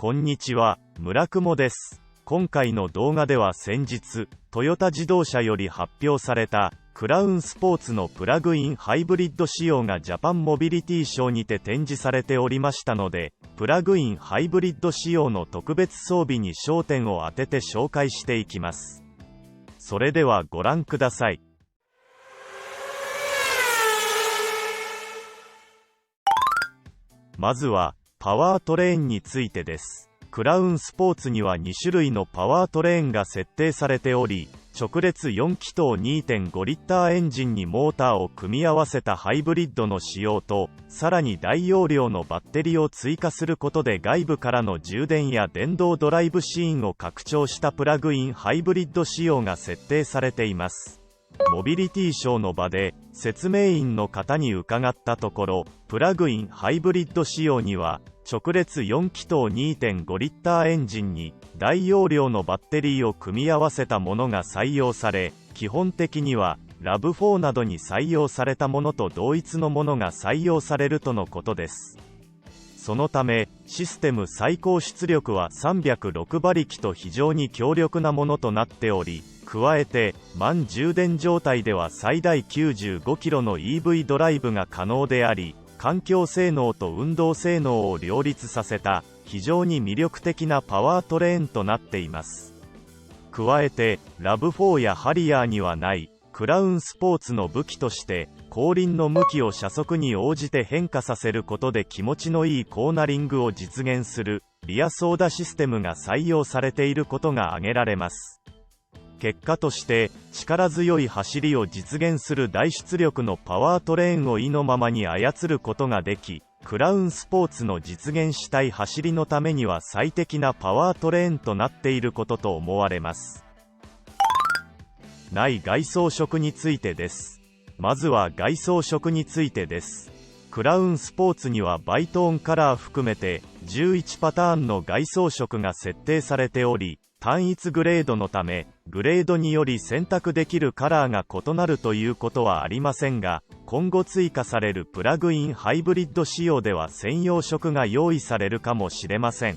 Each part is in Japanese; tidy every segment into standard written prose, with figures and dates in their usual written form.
こんにちは、村雲です。今回の動画では先日、トヨタ自動車より発表された、クラウンスポーツのプラグインハイブリッド仕様がジャパンモビリティショーにて展示されておりましたので、プラグインハイブリッド仕様の特別装備に焦点を当てて紹介していきます。それではご覧ください。まずは、パワートレーンについてです。クラウンスポーツには2種類のパワートレーンが設定されており、直列4気筒 2.5 リッターエンジンにモーターを組み合わせたハイブリッドの仕様と、さらに大容量のバッテリーを追加することで外部からの充電や電動ドライブシーンを拡張したプラグインハイブリッド仕様が設定されています。モビリティショーの場で説明員の方に伺ったところ、プラグインハイブリッド仕様には直列4気筒 2.5 リッターエンジンに大容量のバッテリーを組み合わせたものが採用され、基本的には RAV4 などに採用されたものと同一のものが採用されるとのことです。そのため、システム最高出力は306馬力と非常に強力なものとなっており、加えて、満充電状態では最大 95km の EV ドライブが可能であり、環境性能と運動性能を両立させた、非常に魅力的なパワートレーンとなっています。加えて、RAV4 やハリアーにはない、クラウンスポーツの武器として、後輪の向きを車速に応じて変化させることで気持ちのいいコーナリングを実現する、リアソーダシステムが採用されていることが挙げられます。結果として、力強い走りを実現する大出力のパワートレーンを意のままに操ることができ、クラウンスポーツの実現したい走りのためには最適なパワートレーンとなっていることと思われます。内外装飾についてです。まずは外装飾についてです。クラウンスポーツにはバイトーンカラー含めて11パターンの外装飾が設定されており、単一グレードのため、グレードにより選択できるカラーが異なるということはありませんが、今後追加されるプラグインハイブリッド仕様では専用色が用意されるかもしれません。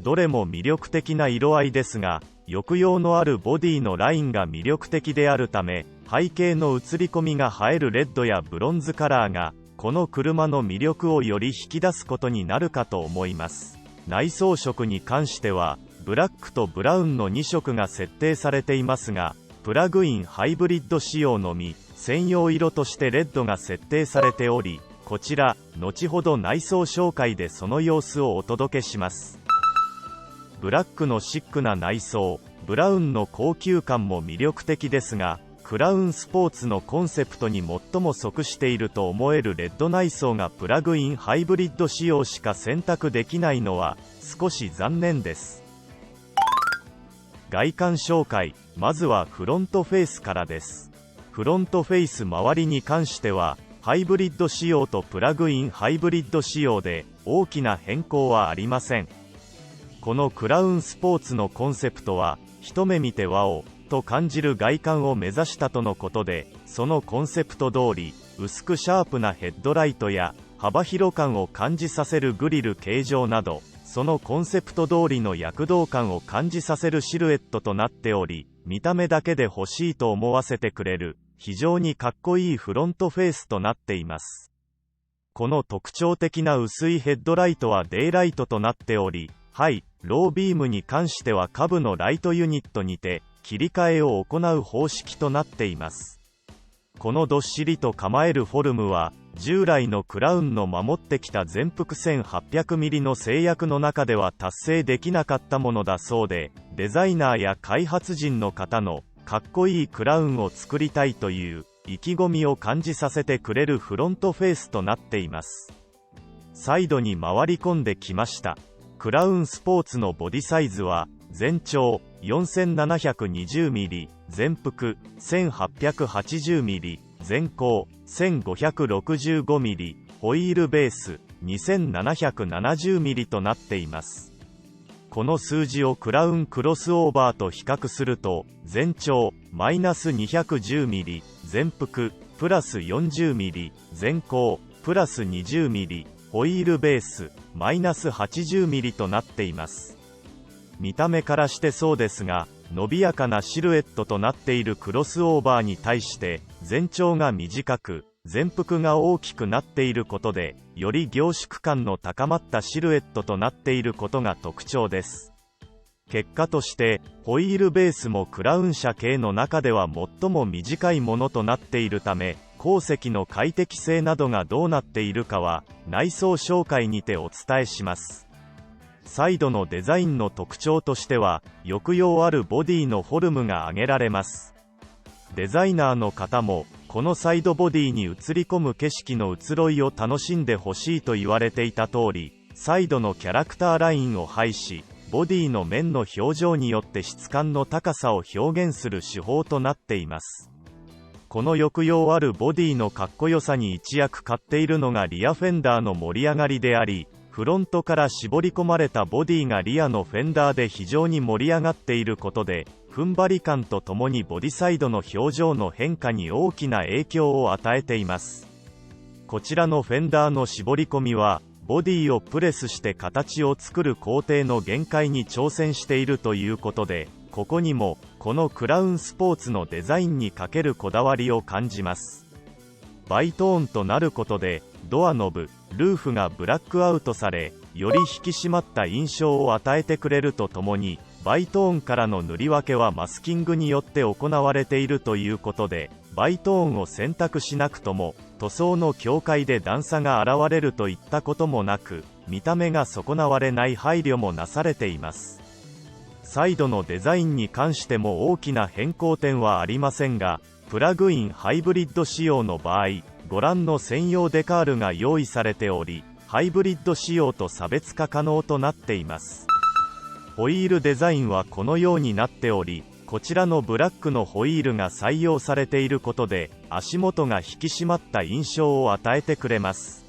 どれも魅力的な色合いですが、抑揚のあるボディのラインが魅力的であるため、背景の映り込みが映えるレッドやブロンズカラーが、この車の魅力をより引き出すことになるかと思います。内装色に関しては、ブラックとブラウンの2色が設定されていますが、プラグインハイブリッド仕様のみ、専用色としてレッドが設定されており、こちら、後ほど内装紹介でその様子をお届けします。ブラックのシックな内装、ブラウンの高級感も魅力的ですが、クラウンスポーツのコンセプトに最も即していると思えるレッド内装がプラグインハイブリッド仕様しか選択できないのは、少し残念です。外観紹介、まずはフロントフェイスからです。フロントフェイス周りに関しては、ハイブリッド仕様とプラグインハイブリッド仕様で大きな変更はありません。このクラウンスポーツのコンセプトは、一目見てワオと感じる外観を目指したとのことで、そのコンセプト通り、薄くシャープなヘッドライトや幅広感を感じさせるグリル形状など、そのコンセプト通りの躍動感を感じさせるシルエットとなっており、見た目だけで欲しいと思わせてくれる、非常にかっこいいフロントフェイスとなっています。この特徴的な薄いヘッドライトはデイライトとなっており、ハイ、ロービームに関しては下部のライトユニットにて、切り替えを行う方式となっています。このどっしりと構えるフォルムは、従来のクラウンの守ってきた全幅 1800mm の制約の中では達成できなかったものだそうで、デザイナーや開発陣の方のかっこいいクラウンを作りたいという意気込みを感じさせてくれるフロントフェイスとなっています。サイドに回り込んできました。クラウンスポーツのボディサイズは、全長 4720mm、全幅 1880mm、全高 1565mm、ホイールベース 2770mm となっています。この数字をクラウンクロスオーバーと比較すると、全長 -210mm、全幅プラス 40mm、全高プラス 20mm、ホイールベース -80mm となっています。見た目からしてそうですが、伸びやかなシルエットとなっているクロスオーバーに対して全長が短く、前腹が大きくなっていることで、より凝縮感の高まったシルエットとなっていることが特徴です。結果として、ホイールベースもクラウン車系の中では最も短いものとなっているため、後席の快適性などがどうなっているかは、内装紹介にてお伝えします。サイドのデザインの特徴としては、抑揚あるボディのフォルムが挙げられます。デザイナーの方も、このサイドボディに映り込む景色の移ろいを楽しんでほしいと言われていた通り、サイドのキャラクターラインを配し、ボディの面の表情によって質感の高さを表現する手法となっています。この抑揚あるボディのかっこよさに一役買っているのがリアフェンダーの盛り上がりであり、フロントから絞り込まれたボディがリアのフェンダーで非常に盛り上がっていることで、踏ん張り感とともにボディサイドの表情の変化に大きな影響を与えています。こちらのフェンダーの絞り込みは、ボディをプレスして形を作る工程の限界に挑戦しているということで、ここにもこのクラウンスポーツのデザインにかけるこだわりを感じます。バイトーンとなることで、ドアノブ、ルーフがブラックアウトされ、より引き締まった印象を与えてくれるとともに、バイトーンからの塗り分けはマスキングによって行われているということで、バイトーンを選択しなくとも、塗装の境界で段差が現れるといったこともなく、見た目が損なわれない配慮もなされています。サイドのデザインに関しても大きな変更点はありませんが、プラグインハイブリッド仕様の場合、ご覧の専用デカールが用意されており、ハイブリッド仕様と差別化可能となっています。ホイールデザインはこのようになっており、こちらのブラックのホイールが採用されていることで、足元が引き締まった印象を与えてくれます。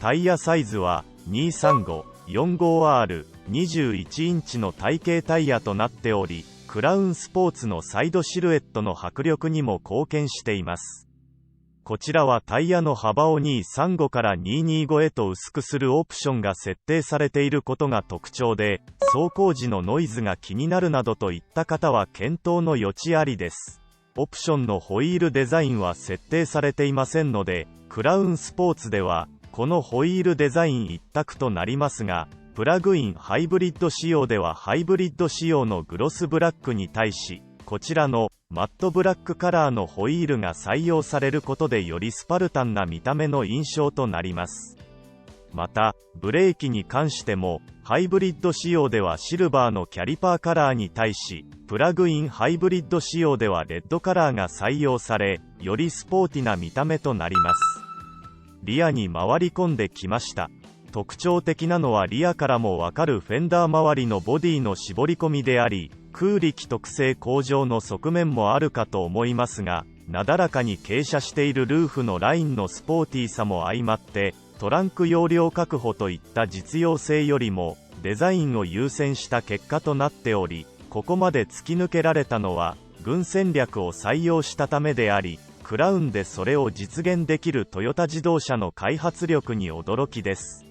タイヤサイズは 235/45R、21インチの体型タイヤとなっており、クラウンスポーツのサイドシルエットの迫力にも貢献しています。こちらはタイヤの幅を235から225へと薄くするオプションが設定されていることが特徴で、走行時のノイズが気になるなどといった方は検討の余地ありです。オプションのホイールデザインは設定されていませんので、クラウンスポーツではこのホイールデザイン一択となりますが、プラグインハイブリッド仕様ではハイブリッド仕様のグロスブラックに対し、こちらのマットブラックカラーのホイールが採用されることでよりスパルタンな見た目の印象となります。また、ブレーキに関しても、ハイブリッド仕様ではシルバーのキャリパーカラーに対し、プラグインハイブリッド仕様ではレッドカラーが採用され、よりスポーティな見た目となります。リアに回り込んできました。特徴的なのはリアからもわかるフェンダー周りのボディの絞り込みであり、空力特性向上の側面もあるかと思いますが、なだらかに傾斜しているルーフのラインのスポーティーさも相まって、トランク容量確保といった実用性よりもデザインを優先した結果となっており、ここまで突き抜けられたのは軍戦略を採用したためであり、クラウンでそれを実現できるトヨタ自動車の開発力に驚きです。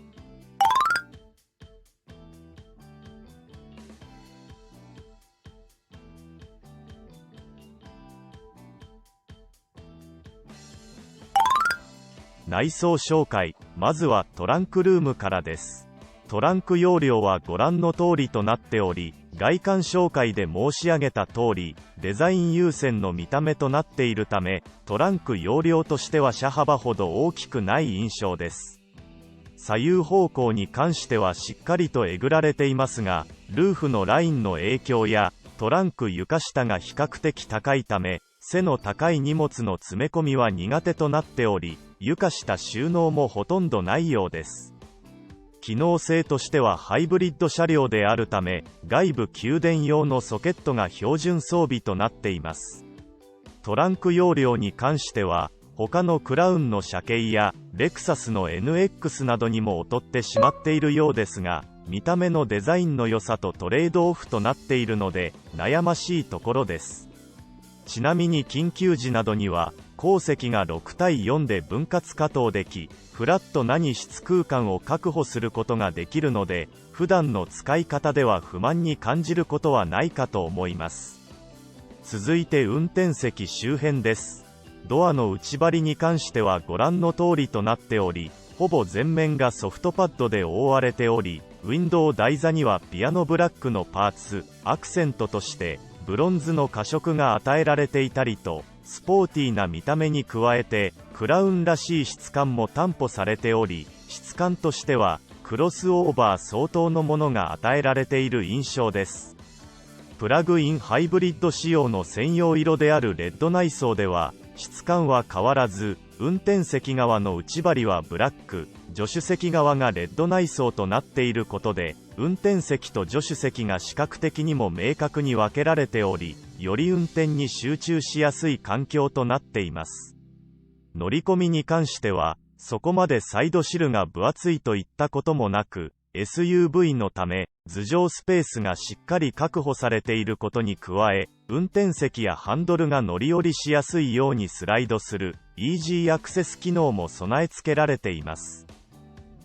内装紹介。まずはトランクルームからです。トランク容量はご覧の通りとなっており、外観紹介で申し上げた通り、デザイン優先の見た目となっているため、トランク容量としては車幅ほど大きくない印象です。左右方向に関してはしっかりとえぐられていますが、ルーフのラインの影響や、トランク床下が比較的高いため、背の高い荷物の詰め込みは苦手となっており、床下収納もほとんどないようです。機能性としてはハイブリッド車両であるため、外部給電用のソケットが標準装備となっています。トランク容量に関しては、他のクラウンの車系やレクサスの NX などにも劣ってしまっているようですが、見た目のデザインの良さとトレードオフとなっているので悩ましいところです。ちなみに緊急時などには後席が6対4で分割可動でき、フラットな荷室空間を確保することができるので、普段の使い方では不満に感じることはないかと思います。続いて運転席周辺です。ドアの内張りに関してはご覧の通りとなっており、ほぼ全面がソフトパッドで覆われており、ウィンドウ台座にはピアノブラックのパーツ、アクセントとしてブロンズの褐色が与えられていたりと、スポーティーな見た目に加えてクラウンらしい質感も担保されており、質感としてはクロスオーバー相当のものが与えられている印象です。プラグインハイブリッド仕様の専用色であるレッド内装では質感は変わらず、運転席側の内張りはブラック、助手席側がレッド内装となっていることで、運転席と助手席が視覚的にも明確に分けられており、より運転に集中しやすい環境となっています。乗り込みに関しては、そこまでサイドシルが分厚いといったこともなく、SUV のため、頭上スペースがしっかり確保されていることに加え、運転席やハンドルが乗り降りしやすいようにスライドする、イージーアクセス機能も備え付けられています。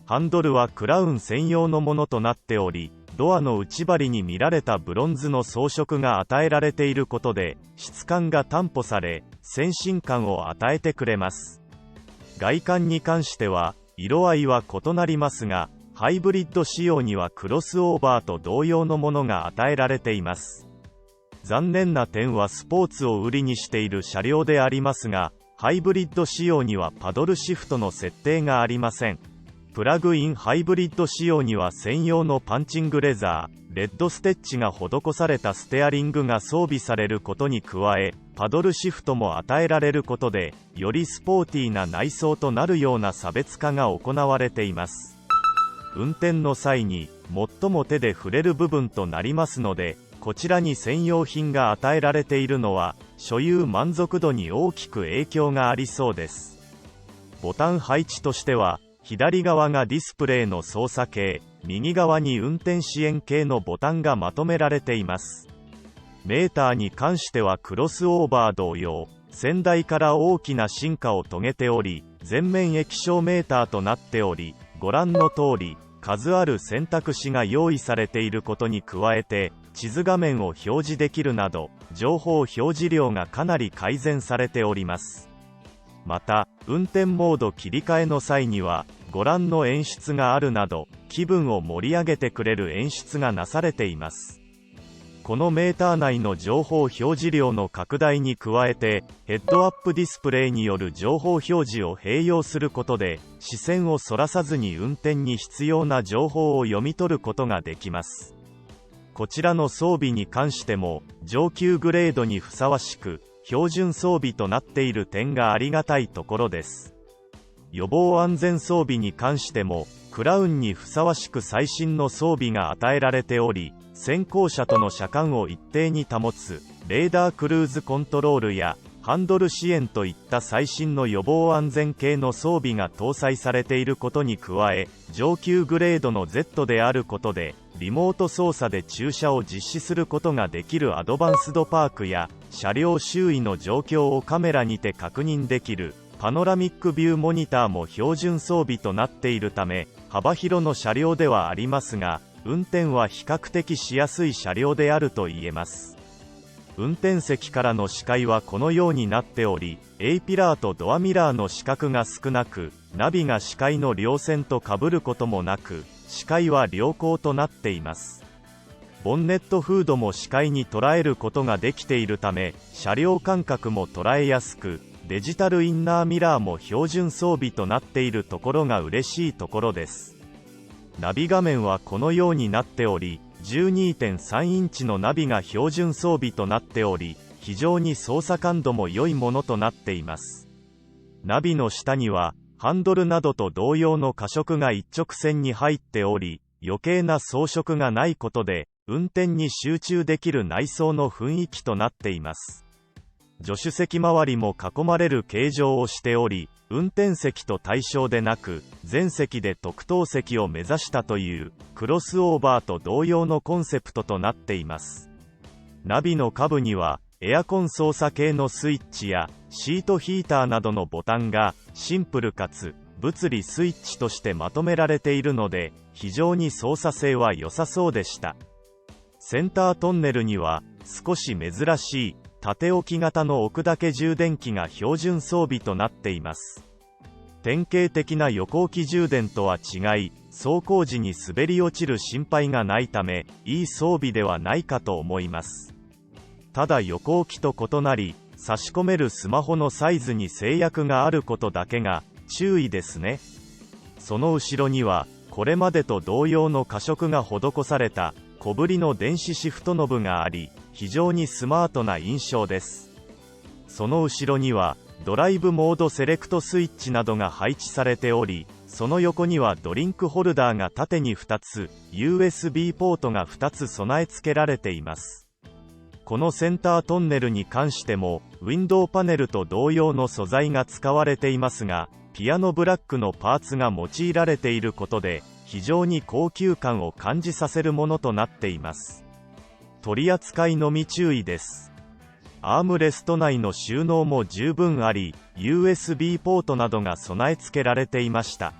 ハンドルはクラウン専用のものとなっており、ドアの内張りに見られたブロンズの装飾が与えられていることで、質感が担保され、先進感を与えてくれます。外観に関しては、色合いは異なりますが、ハイブリッド仕様にはクロスオーバーと同様のものが与えられています。残念な点はスポーツを売りにしている車両でありますが、ハイブリッド仕様にはパドルシフトの設定がありません。プラグインハイブリッド仕様には専用のパンチングレザー、レッドステッチが施されたステアリングが装備されることに加え、パドルシフトも与えられることで、よりスポーティーな内装となるような差別化が行われています。運転の際に最も手で触れる部分となりますので、こちらに専用品が与えられているのは、所有満足度に大きく影響がありそうです。ボタン配置としては、左側がディスプレイの操作系、右側に運転支援系のボタンがまとめられています。メーターに関してはクロスオーバー同様、先代から大きな進化を遂げており、全面液晶メーターとなっており、ご覧の通り、数ある選択肢が用意されていることに加えて、地図画面を表示できるなど、情報表示量がかなり改善されております。また、運転モード切り替えの際には、ご覧の演出があるなど、気分を盛り上げてくれる演出がなされています。このメーター内の情報表示量の拡大に加えて、ヘッドアップディスプレイによる情報表示を併用することで、視線をそらさずに運転に必要な情報を読み取ることができます。こちらの装備に関しても、上級グレードにふさわしく、標準装備となっている点がありがたいところです。予防安全装備に関しても、クラウンにふさわしく最新の装備が与えられており、先行車との車間を一定に保つ、レーダークルーズコントロールや、ハンドル支援といった最新の予防安全系の装備が搭載されていることに加え、上級グレードの Z であることで、リモート操作で駐車を実施することができるアドバンスドパークや、車両周囲の状況をカメラにて確認できる、パノラミックビューモニターも標準装備となっているため、幅広の車両ではありますが、運転は比較的しやすい車両であると言えます。運転席からの視界はこのようになっており、A ピラーとドアミラーの死角が少なく、ナビが視界の両線と被ることもなく、視界は良好となっています。ボンネットフードも視界に捉えることができているため、車両間隔も捉えやすく、デジタルインナーミラーも標準装備となっているところが嬉しいところです。ナビ画面はこのようになっており、12.3 インチのナビが標準装備となっており、非常に操作感度も良いものとなっています。ナビの下には、ハンドルなどと同様の過色が一直線に入っており、余計な装飾がないことで、運転に集中できる内装の雰囲気となっています。助手席周りも囲まれる形状をしており、運転席と対称でなく、全席で特等席を目指したという、クロスオーバーと同様のコンセプトとなっています。ナビの下部には、エアコン操作系のスイッチやシートヒーターなどのボタンがシンプルかつ物理スイッチとしてまとめられているので、非常に操作性は良さそうでした。センタートンネルには少し珍しい縦置き型の置くだけ充電器が標準装備となっています。典型的な横置き充電とは違い、走行時に滑り落ちる心配がないため、いい装備ではないかと思います。ただ横置きと異なり、差し込めるスマホのサイズに制約があることだけが注意ですね。その後ろには、これまでと同様の加色が施された小ぶりの電子シフトノブがあり、非常にスマートな印象です。その後ろには、ドライブモードセレクトスイッチなどが配置されており、その横にはドリンクホルダーが縦に2つ、USB ポートが2つ備え付けられています。このセンタートンネルに関しても、ウィンドウパネルと同様の素材が使われていますが、ピアノブラックのパーツが用いられていることで、非常に高級感を感じさせるものとなっています。取り扱いのみ注意です。アームレスト内の収納も十分あり、USB ポートなどが備え付けられていました。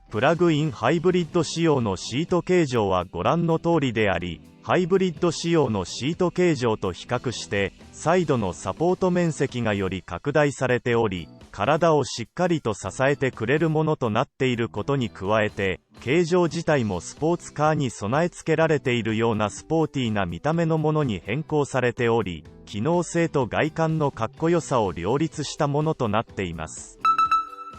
プラグインハイブリッド仕様のシート形状はご覧の通りであり、ハイブリッド仕様のシート形状と比較して、サイドのサポート面積がより拡大されており、体をしっかりと支えてくれるものとなっていることに加えて、形状自体もスポーツカーに備え付けられているようなスポーティーな見た目のものに変更されており、機能性と外観のかっこよさを両立したものとなっています。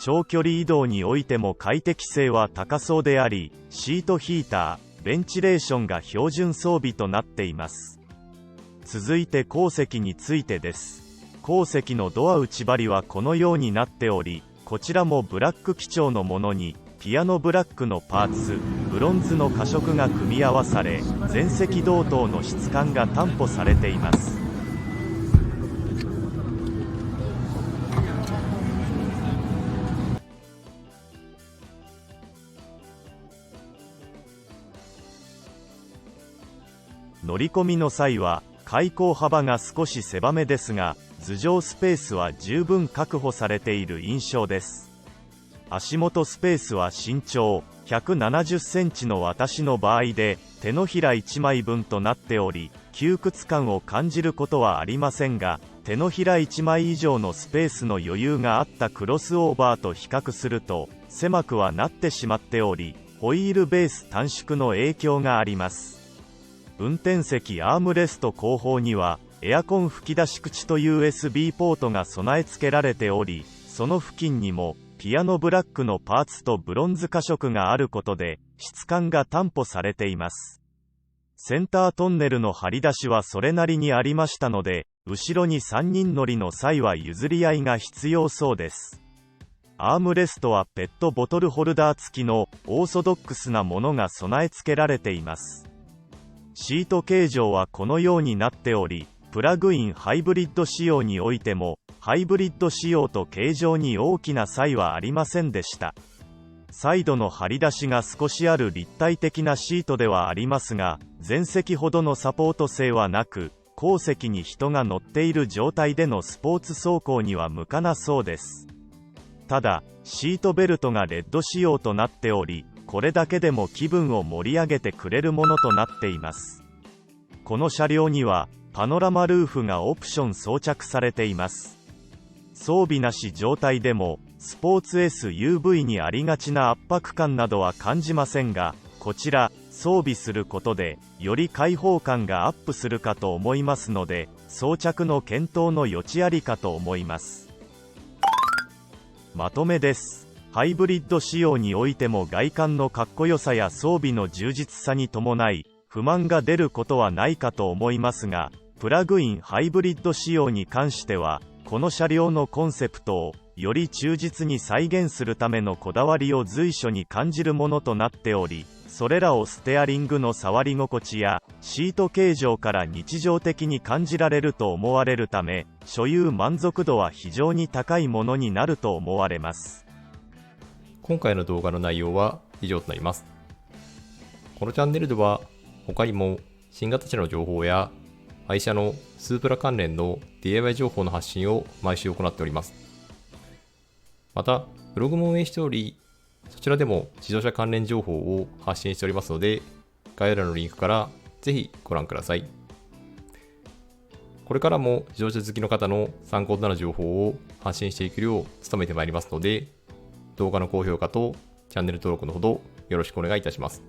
長距離移動においても快適性は高そうであり、シートヒーター、ベンチレーションが標準装備となっています。続いて後席についてです。後席のドア内張りはこのようになっており、こちらもブラック基調のものに、ピアノブラックのパーツ、ブロンズの加色が組み合わされ、全席同等の質感が担保されています。乗り込みの際は、開口幅が少し狭めですが、頭上スペースは十分確保されている印象です。足元スペースは身長170センチの私の場合で、手のひら1枚分となっており、窮屈感を感じることはありませんが、手のひら1枚以上のスペースの余裕があったクロスオーバーと比較すると、狭くはなってしまっており、ホイールベース短縮の影響があります。運転席アームレスト後方には、エアコン吹き出し口と USB ポートが備え付けられており、その付近にも、ピアノブラックのパーツとブロンズ加色があることで、質感が担保されています。センタートンネルの張り出しはそれなりにありましたので、後ろに3人乗りの際は譲り合いが必要そうです。アームレストはペットボトルホルダー付きのオーソドックスなものが備え付けられています。シート形状はこのようになっており、プラグインハイブリッド仕様においても、ハイブリッド仕様と形状に大きな差異はありませんでした。サイドの張り出しが少しある立体的なシートではありますが、前席ほどのサポート性はなく、後席に人が乗っている状態でのスポーツ走行には向かなそうです。ただ、シートベルトがレッド仕様となっており、これだけでも気分を盛り上げてくれるものとなっています。この車両には、パノラマルーフがオプション装着されています。装備なし状態でも、スポーツ SUV にありがちな圧迫感などは感じませんが、こちら、装備することで、より開放感がアップするかと思いますので、装着の検討の余地ありかと思います。まとめです。ハイブリッド仕様においても外観のかっこよさや装備の充実さに伴い、不満が出ることはないかと思いますが、プラグインハイブリッド仕様に関しては、この車両のコンセプトをより忠実に再現するためのこだわりを随所に感じるものとなっており、それらをステアリングの触り心地やシート形状から日常的に感じられると思われるため、所有満足度は非常に高いものになると思われます。今回の動画の内容は以上となります。このチャンネルでは他にも新型車の情報や愛車のスープラ関連の DIY 情報の発信を毎週行っております。また、ブログも運営しており、そちらでも自動車関連情報を発信しておりますので、概要欄のリンクからぜひご覧ください。これからも自動車好きの方の参考となる情報を発信していけるよう努めてまいりますので、動画の高評価とチャンネル登録のほどよろしくお願いいたします。